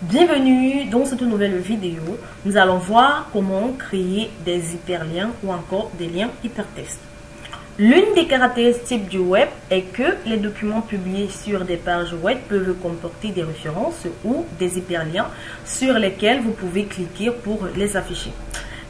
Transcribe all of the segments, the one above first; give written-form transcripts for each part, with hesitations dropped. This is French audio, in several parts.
Bienvenue dans cette nouvelle vidéo. Nous allons voir comment créer des hyperliens ou encore des liens hypertextes. L'une des caractéristiques du web est que les documents publiés sur des pages web peuvent comporter des références ou des hyperliens sur lesquels vous pouvez cliquer pour les afficher.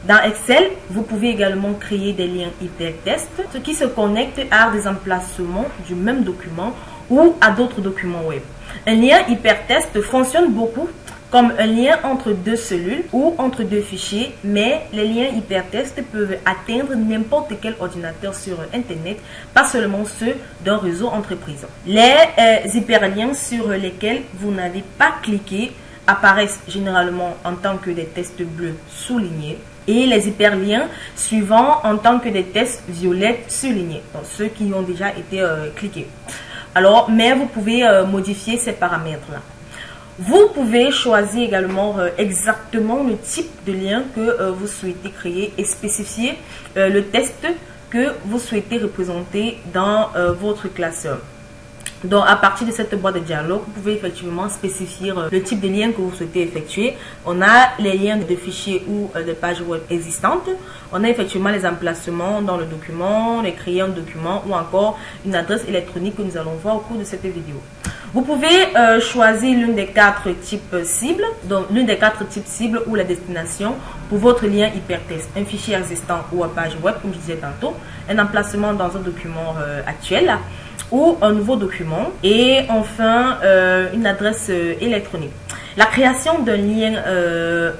Dans Excel, vous pouvez également créer des liens hypertextes qui se connectent à des emplacements du même document ou à d'autres documents web. Un lien hypertexte fonctionne beaucoup comme un lien entre deux cellules ou entre deux fichiers, mais les liens hypertextes peuvent atteindre n'importe quel ordinateur sur Internet, pas seulement ceux d'un réseau entreprise. Les hyperliens sur lesquels vous n'avez pas cliqué apparaissent généralement en tant que des textes bleus soulignés et les hyperliens suivants en tant que des textes violettes soulignés, donc ceux qui ont déjà été cliqués. Alors, mais vous pouvez modifier ces paramètres-là. Vous pouvez choisir également exactement le type de lien que vous souhaitez créer et spécifier le texte que vous souhaitez représenter dans votre classeur. Donc, à partir de cette boîte de dialogue, vous pouvez effectivement spécifier le type de lien que vous souhaitez effectuer. On a les liens de fichiers ou de pages web existantes. On a effectivement les emplacements dans le document, les créer un document ou encore une adresse électronique que nous allons voir au cours de cette vidéo. Vous pouvez choisir l'une des quatre types cibles, donc l'une des quatre types cibles ou la destination pour votre lien hypertexte. Un fichier existant ou à page web, comme je disais tantôt, un emplacement dans un document actuel ou un nouveau document et enfin une adresse électronique. La création d'un lien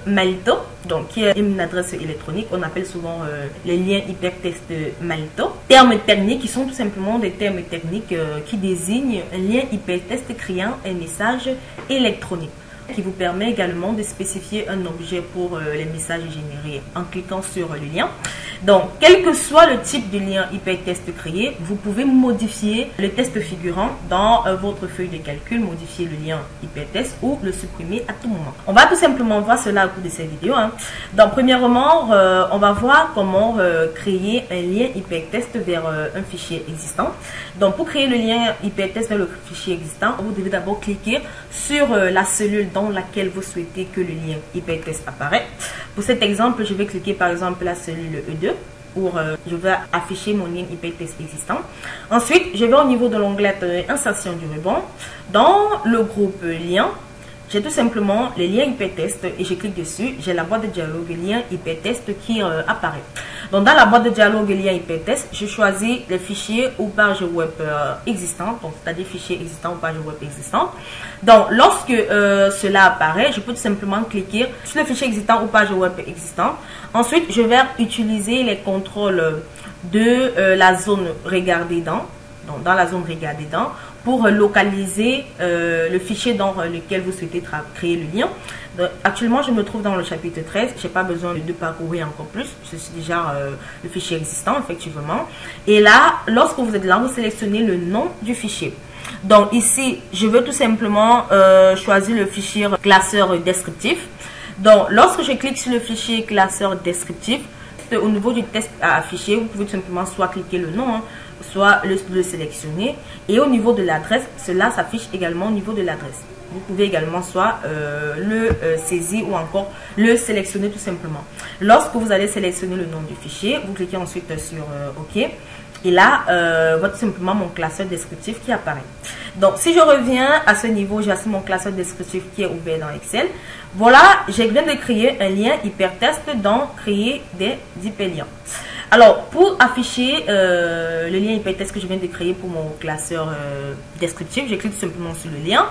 Malito, donc qui est une adresse électronique, on appelle souvent les liens hypertextes Malito. Termes techniques qui sont tout simplement des termes techniques qui désignent un lien hypertexte créant un message électronique, qui vous permet également de spécifier un objet pour les messages générés en cliquant sur le lien. Donc, quel que soit le type de lien hypertexte créé, vous pouvez modifier le texte figurant dans votre feuille de calcul, modifier le lien hypertexte ou le supprimer à tout moment. On va tout simplement voir cela au cours de cette vidéo. Donc, premièrement, on va voir comment créer un lien hypertexte vers un fichier existant. Donc, pour créer le lien hypertexte vers le fichier existant, vous devez d'abord cliquer sur la cellule dans laquelle vous souhaitez que le lien hypertexte apparaisse. Pour cet exemple, je vais cliquer par exemple la cellule E2 pour je vais afficher mon lien hypertexte existant. Ensuite, je vais au niveau de l'onglet insertion du ruban. Dans le groupe lien, j'ai tout simplement les liens hypertexte et je clique dessus. J'ai la boîte de dialogue lien hypertexte qui apparaît. Donc, dans la boîte de dialogue lien hypertexte, je choisis les fichiers ou pages web existantes, donc c'est-à-dire fichiers existants ou pages web existantes. Donc, lorsque cela apparaît, je peux tout simplement cliquer sur le fichier existant ou page web existante. Ensuite, je vais utiliser les contrôles de la zone regarder dans. Donc, dans la zone regarder dans, pour localiser le fichier dans lequel vous souhaitez créer le lien. Donc, actuellement, je me trouve dans le chapitre 13. Je n'ai pas besoin de parcourir encore plus. Je suis déjà le fichier existant, effectivement. Et là, lorsque vous êtes là, vous sélectionnez le nom du fichier. Donc, ici, je veux tout simplement choisir le fichier classeur descriptif. Donc, lorsque je clique sur le fichier classeur descriptif, au niveau du texte à afficher, vous pouvez tout simplement soit cliquer le nom, soit le sélectionner. Et au niveau de l'adresse, cela s'affiche également au niveau de l'adresse. Vous pouvez également soit le saisir ou encore le sélectionner tout simplement. Lorsque vous allez sélectionner le nom du fichier, vous cliquez ensuite sur OK. Et là, voilà tout simplement mon classeur descriptif qui apparaît. Donc, si je reviens à ce niveau, j'ai mon classeur descriptif qui est ouvert dans Excel. Voilà, je viens de créer un lien hypertexte dans créer des hyperliens. Alors, pour afficher le lien hypertexte que je viens de créer pour mon classeur descriptif, je clique tout simplement sur le lien.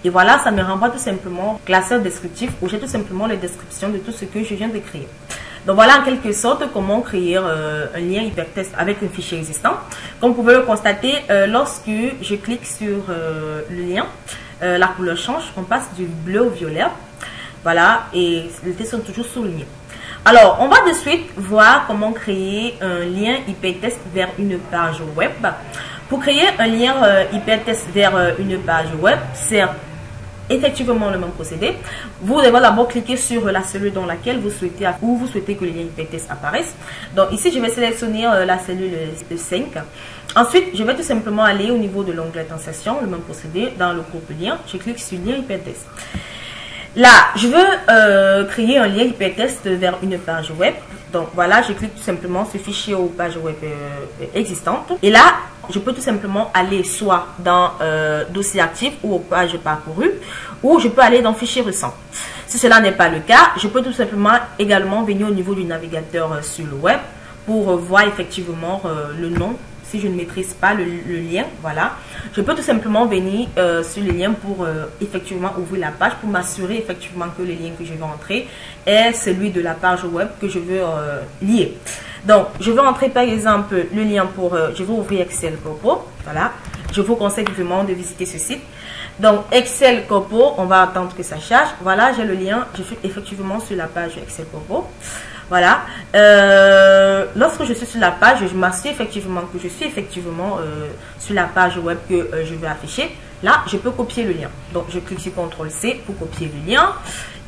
Et voilà, ça me renvoie tout simplement classeur descriptif où j'ai tout simplement les descriptions de tout ce que je viens de créer. Donc voilà en quelque sorte comment créer un lien hypertexte avec un fichier existant. Comme vous pouvez le constater, lorsque je clique sur le lien, la couleur change, on passe du bleu au violet. Voilà, et les textes sont toujours soulignés. Alors, on va de suite voir comment créer un lien hypertexte vers une page web. Pour créer un lien hypertexte vers une page web, c'est effectivement le même procédé. Vous devez d'abord cliquer sur la cellule dans laquelle vous souhaitez que le lien hypertexte apparaisse. Donc ici, je vais sélectionner la cellule 5. Ensuite, je vais tout simplement aller au niveau de l'onglet d'insertion, le même procédé, dans le groupe lien. Je clique sur lien hypertexte. Là, je veux créer un lien hypertexte vers une page web. Donc voilà, je clique tout simplement sur fichier ou page web existante. Et là, je peux tout simplement aller soit dans dossier actif ou page parcourue, ou je peux aller dans fichier récent. Si cela n'est pas le cas, je peux tout simplement également venir au niveau du navigateur sur le web pour voir effectivement le nom. Si je ne maîtrise pas le lien, voilà, je peux tout simplement venir sur le lien pour effectivement ouvrir la page, pour m'assurer effectivement que le lien que je vais entrer est celui de la page web que je veux lier. Donc, je vais entrer par exemple le lien pour, je vais ouvrir Excel Corpo, voilà, je vous conseille vivement de visiter ce site. Donc, Excel Corpo, on va attendre que ça charge, voilà, j'ai le lien, je suis effectivement sur la page Excel Corpo. Voilà, lorsque je suis sur la page, je m'assure effectivement que je suis effectivement sur la page web que je vais afficher. Là, je peux copier le lien. Donc, je clique sur CTRL-C pour copier le lien.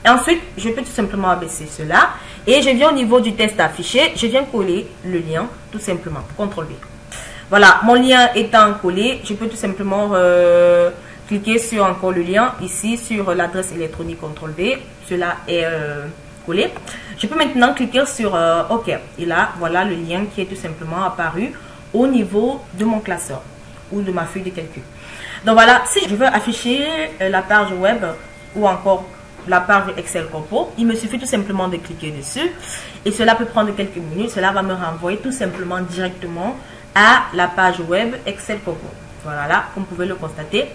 Et ensuite, je peux tout simplement abaisser cela. Et je viens au niveau du texte affiché. Je viens coller le lien, tout simplement. CTRL-V. Voilà, mon lien étant collé, je peux tout simplement cliquer sur encore le lien. Ici, sur l'adresse électronique CTRL-V. Cela est collé. Je peux maintenant cliquer sur OK. Et là, voilà le lien qui est tout simplement apparu au niveau de mon classeur ou de ma feuille de calcul. Donc voilà, si je veux afficher la page web ou encore la page Excel Corpo, il me suffit tout simplement de cliquer dessus et cela peut prendre quelques minutes. Cela va me renvoyer tout simplement directement à la page web Excel Corpo. Voilà, là, comme vous pouvez le constater,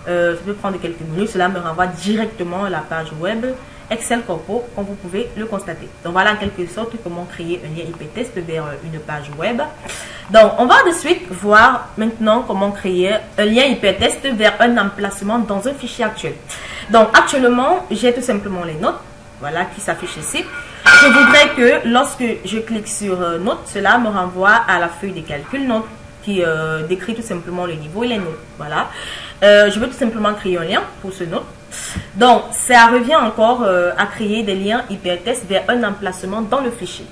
ça peut prendre quelques minutes. Cela me renvoie directement à la page web Excel Corpo, comme vous pouvez le constater. Donc voilà en quelque sorte comment créer un lien hypertexte vers une page web. Donc on va de suite voir maintenant comment créer un lien hypertexte vers un emplacement dans un fichier actuel. Donc actuellement, j'ai tout simplement les notes, voilà, qui s'affichent ici. Je voudrais que lorsque je clique sur notes, cela me renvoie à la feuille de calcul notes qui décrit tout simplement le niveau et les notes. Voilà. Je veux tout simplement créer un lien pour ce note. Donc, ça revient encore à créer des liens hypertextes vers un emplacement dans le fichier.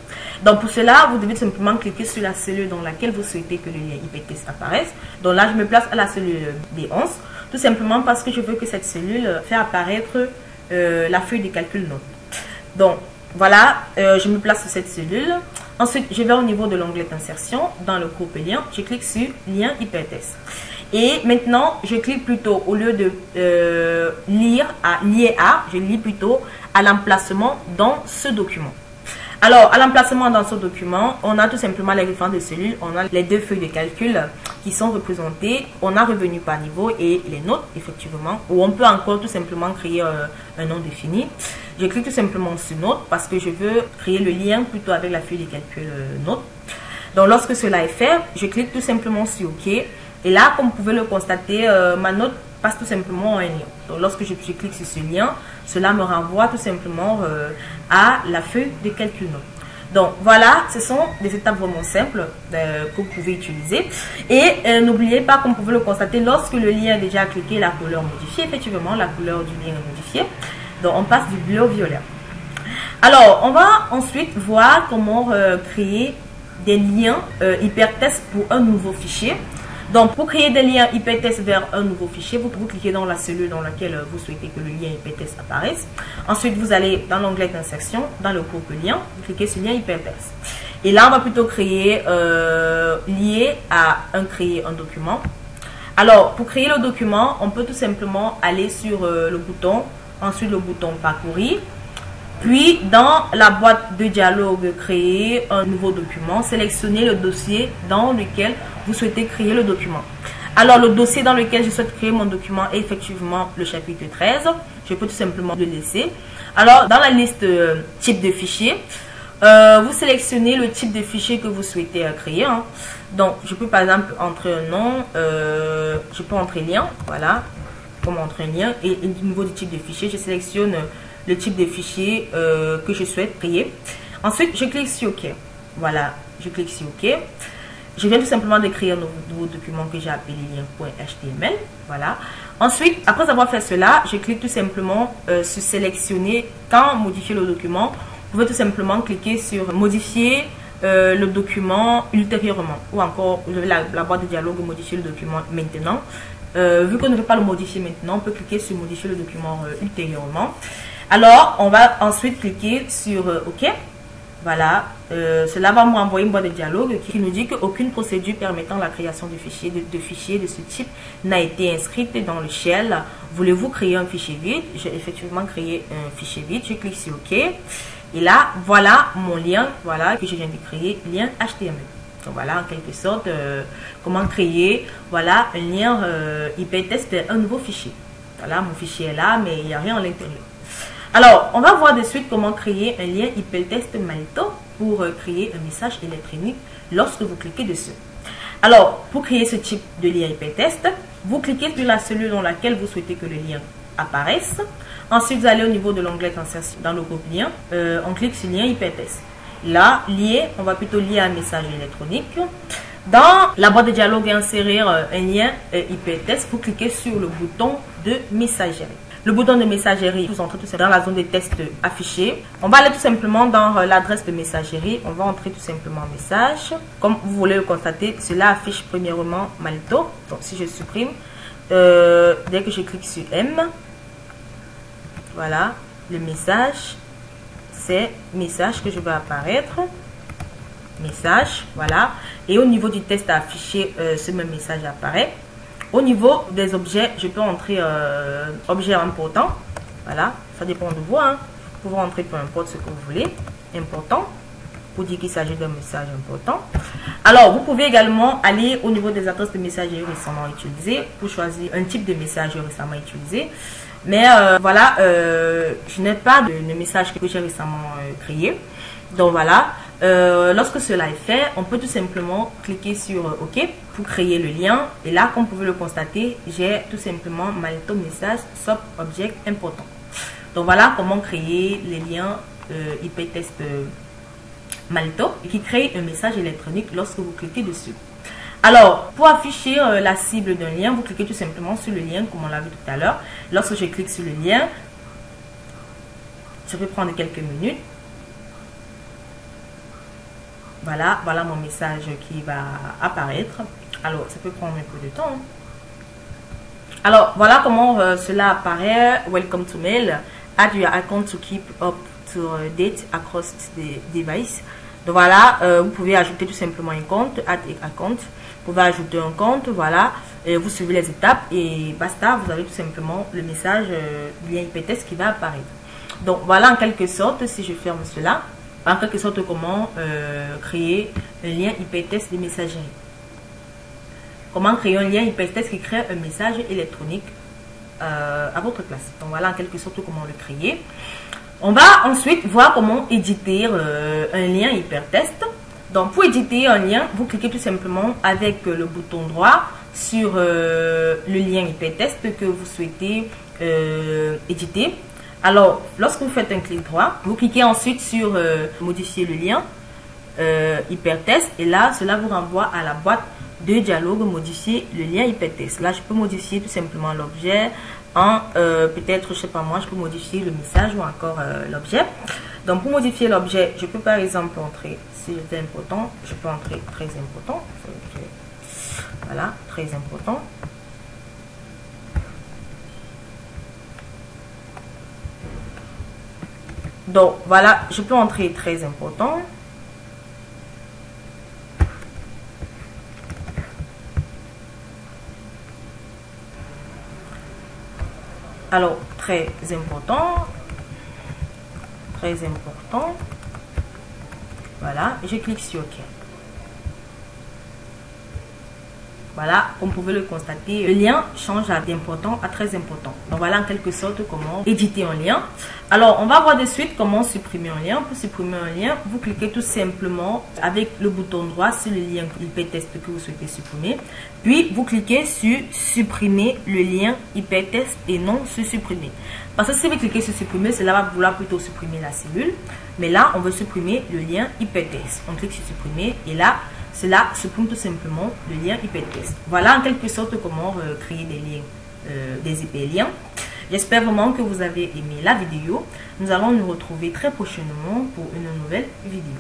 Donc, pour cela, vous devez simplement cliquer sur la cellule dans laquelle vous souhaitez que le lien hypertexte apparaisse. Donc là, je me place à la cellule B11, tout simplement parce que je veux que cette cellule fait apparaître la feuille de calcul note. Donc, voilà, je me place sur cette cellule. Ensuite, je vais au niveau de l'onglet d'insertion, dans le groupe lien, je clique sur lien hypertexte. Et maintenant, je clique plutôt, au lieu de lier à, je lis plutôt à l'emplacement dans ce document. Alors, à l'emplacement dans ce document, on a tout simplement les références de cellules, on a les deux feuilles de calcul qui sont représentées, on a revenu par niveau et les notes, effectivement, où on peut encore tout simplement créer un nom défini. Je clique tout simplement sur notes parce que je veux créer le lien plutôt avec la feuille de calcul notes. Donc, lorsque cela est fait, je clique tout simplement sur OK. Et là, comme vous pouvez le constater, ma note passe tout simplement en un lien. Donc, lorsque je clique sur ce lien, cela me renvoie tout simplement à la feuille de calcul note. Donc, voilà, ce sont des étapes vraiment simples que vous pouvez utiliser. Et n'oubliez pas, comme vous pouvez le constater, lorsque le lien est déjà cliqué, la couleur modifiée, effectivement, la couleur du lien est modifiée. Donc, on passe du bleu au violet. Alors, on va ensuite voir comment créer des liens hypertextes pour un nouveau fichier. Donc, pour créer des liens hypertexte vers un nouveau fichier, vous cliquez dans la cellule dans laquelle vous souhaitez que le lien hypertexte apparaisse. Ensuite, vous allez dans l'onglet d'insertion, dans le groupe lien, vous cliquez sur lien hypertexte. Et là, on va plutôt créer, créer un document. Alors, pour créer le document, on peut tout simplement aller sur le bouton, ensuite le bouton parcourir. Puis, dans la boîte de dialogue, créer un nouveau document, sélectionnez le dossier dans lequel vous souhaitez créer le document. Alors, le dossier dans lequel je souhaite créer mon document est effectivement le chapitre 13. Je peux tout simplement le laisser. Alors, dans la liste type de fichier, vous sélectionnez le type de fichier que vous souhaitez créer. Hein. Donc, je peux par exemple entrer un nom, je peux entrer lien, voilà, comme entrer un lien. Et au niveau du type de fichier, je sélectionne le type de fichier que je souhaite créer. Ensuite, je clique sur OK. Voilà, je clique sur OK. Je viens tout simplement de créer un nouveau document que j'ai appelé lien.html. Voilà. Ensuite, après avoir fait cela, je clique tout simplement sur sélectionner quand modifier le document. Vous pouvez tout simplement cliquer sur modifier le document ultérieurement. Ou encore, vous avez la boîte de dialogue modifier le document maintenant. Vu qu'on ne veut pas le modifier maintenant, on peut cliquer sur modifier le document ultérieurement. Alors, on va ensuite cliquer sur OK. Voilà, cela va m'envoyer une boîte de dialogue qui nous dit qu'aucune procédure permettant la création de fichiers de ce type n'a été inscrite dans le shell. Voulez-vous créer un fichier vide? J'ai effectivement créé un fichier vide. Je clique sur OK. Et là, voilà mon lien, voilà, que je viens de créer, lien HTML. Donc voilà, en quelque sorte, comment créer, voilà, un lien hypertexte vers un nouveau fichier. Voilà, mon fichier est là, mais il n'y a rien à l'intérieur. Alors, on va voir de suite comment créer un lien hypertexte Malto pour créer un message électronique lorsque vous cliquez dessus. Alors, pour créer ce type de lien hypertexte, vous cliquez sur la cellule dans laquelle vous souhaitez que le lien apparaisse. Ensuite, vous allez au niveau de l'onglet insertion dans le groupe lien. On clique sur lien hypertexte. Là, lier, on va plutôt lier un message électronique. Dans la boîte de dialogue, insérer un lien hypertexte, vous cliquez sur le bouton de messagerie. Le bouton de messagerie, vous entrez tout simplement dans la zone de texte affichée. On va aller tout simplement dans l'adresse de messagerie. On va entrer tout simplement message. Comme vous voulez le constater, cela affiche premièrement Malto. Donc si je supprime, dès que je clique sur M, voilà, le message, c'est message que je vais apparaître. Message, voilà. Et au niveau du texte affiché, ce même message apparaît. Au niveau des objets, je peux entrer objet important. Voilà, ça dépend de vous. Hein. Vous pouvez entrer peu importe ce que vous voulez. Important, pour dire qu'il s'agit d'un message important. Alors, vous pouvez également aller au niveau des adresses de messagerie récemment utilisées pour choisir un type de message récemment utilisé. Mais voilà, je n'ai pas de message que j'ai récemment créé. Donc voilà. Lorsque cela est fait, on peut tout simplement cliquer sur OK pour créer le lien. Et là, comme vous pouvez le constater, j'ai tout simplement Malto message sub object important. Donc voilà comment créer les liens hypertexte Malto qui crée un message électronique lorsque vous cliquez dessus. Alors, pour afficher la cible d'un lien, vous cliquez tout simplement sur le lien comme on l'a vu tout à l'heure. Lorsque je clique sur le lien, ça peut prendre quelques minutes. Voilà, voilà mon message qui va apparaître. Alors, ça peut prendre un peu de temps. Alors, voilà comment cela apparaît. Welcome to mail. Add your account to keep up to date across the device. Donc voilà, vous pouvez ajouter tout simplement un compte. Add account. Vous pouvez ajouter un compte. Voilà, et vous suivez les étapes et basta. Vous avez tout simplement le message lien hypertexte qui va apparaître. Donc voilà en quelque sorte, si je ferme cela. En quelque sorte, comment créer un lien hypertexte de messagerie. Comment créer un lien hypertexte qui crée un message électronique à votre place. Donc voilà en quelque sorte comment le créer. On va ensuite voir comment éditer un lien hypertexte. Donc pour éditer un lien, vous cliquez tout simplement avec le bouton droit sur le lien hypertexte que vous souhaitez éditer. Alors, lorsque vous faites un clic droit, vous cliquez ensuite sur modifier le lien hypertexte et là, cela vous renvoie à la boîte de dialogue modifier le lien hypertexte. Là, je peux modifier tout simplement l'objet en peut-être, je sais pas moi, je peux modifier le message ou encore l'objet. Donc, pour modifier l'objet, je peux par exemple entrer, si c'était important, je peux entrer très important. Voilà, très important. Donc voilà, je peux entrer très important. Alors, très important. Très important. Voilà, je clique sur OK. Voilà, comme vous pouvez le constater, le lien change d'important à très important. Donc voilà en quelque sorte comment éditer un lien. Alors on va voir de suite comment supprimer un lien. Pour supprimer un lien, vous cliquez tout simplement avec le bouton droit sur le lien hypertexte que vous souhaitez supprimer. Puis vous cliquez sur supprimer le lien hypertexte et non sur supprimer. Parce que si vous cliquez sur supprimer, cela va vouloir plutôt supprimer la cellule. Mais là, on veut supprimer le lien hypertexte. On clique sur supprimer et là, cela supprime tout simplement le lien hypertexte. Voilà en quelque sorte comment créer des liens, des hyperliens. J'espère vraiment que vous avez aimé la vidéo. Nous allons nous retrouver très prochainement pour une nouvelle vidéo.